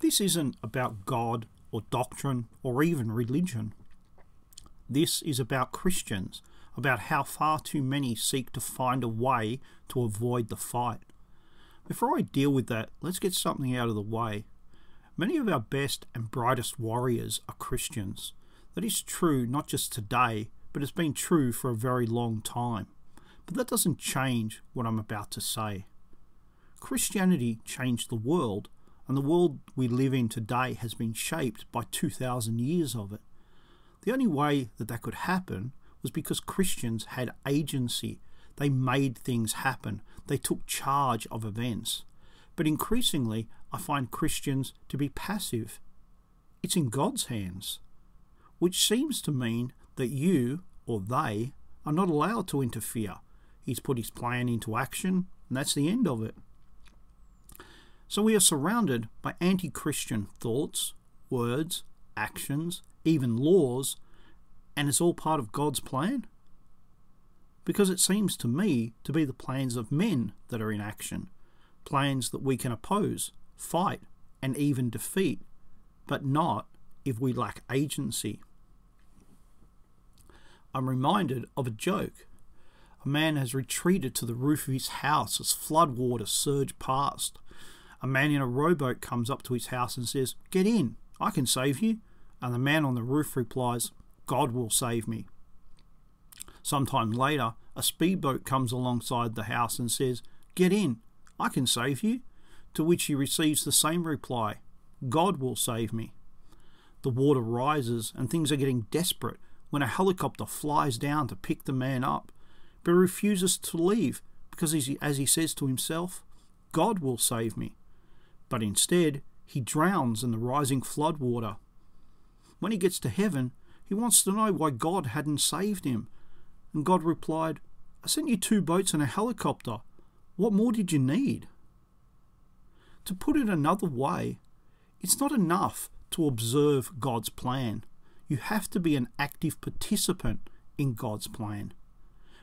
This isn't about God or doctrine or even religion. This is about Christians, about how far too many seek to find a way to avoid the fight. Before I deal with that, let's get something out of the way. Many of our best and brightest warriors are Christians. That is true not just today, but it's been true for a very long time. But that doesn't change what I'm about to say. Christianity changed the world, and the world we live in today has been shaped by 2,000 years of it. The only way that could happen was because Christians had agency. They made things happen. They took charge of events. But increasingly, I find Christians to be passive. It's in God's hands, which seems to mean that you, or they, are not allowed to interfere. He's put his plan into action, and that's the end of it. So we are surrounded by anti-Christian thoughts, words, actions, even laws, and it's all part of God's plan? Because it seems to me to be the plans of men that are in action, plans that we can oppose, fight, and even defeat, but not if we lack agency. I'm reminded of a joke. A man has retreated to the roof of his house as floodwaters surge past. A man in a rowboat comes up to his house and says, "Get in, I can save you." And the man on the roof replies, "God will save me." Sometime later, a speedboat comes alongside the house and says, "Get in, I can save you." To which he receives the same reply, "God will save me." The water rises and things are getting desperate when a helicopter flies down to pick the man up, but he refuses to leave because, as he says to himself, "God will save me." But instead, he drowns in the rising floodwater. When he gets to heaven, he wants to know why God hadn't saved him. And God replied, "I sent you 2 boats and a helicopter. What more did you need?" To put it another way, it's not enough to observe God's plan. You have to be an active participant in God's plan.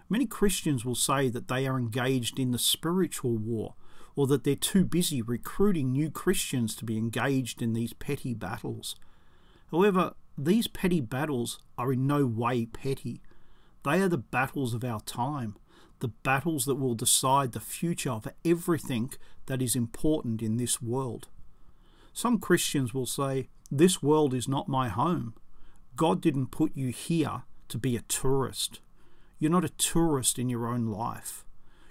Many Christians will say that they are engaged in the spiritual war, or that they're too busy recruiting new Christians to be engaged in these petty battles. However, these petty battles are in no way petty. They are the battles of our time, the battles that will decide the future of everything that is important in this world. Some Christians will say, "This world is not my home. God didn't put you here to be a tourist. You're not a tourist in your own life.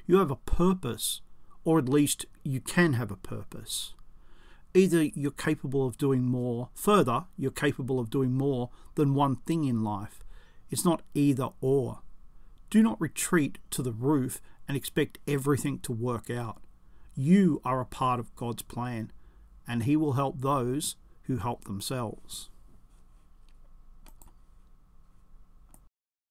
You have a purpose, or at least you can have a purpose. Either you're capable of doing more, you're capable of doing more than one thing in life. It's not either or. Do not retreat to the roof and expect everything to work out. You are a part of God's plan, and He will help those who help themselves."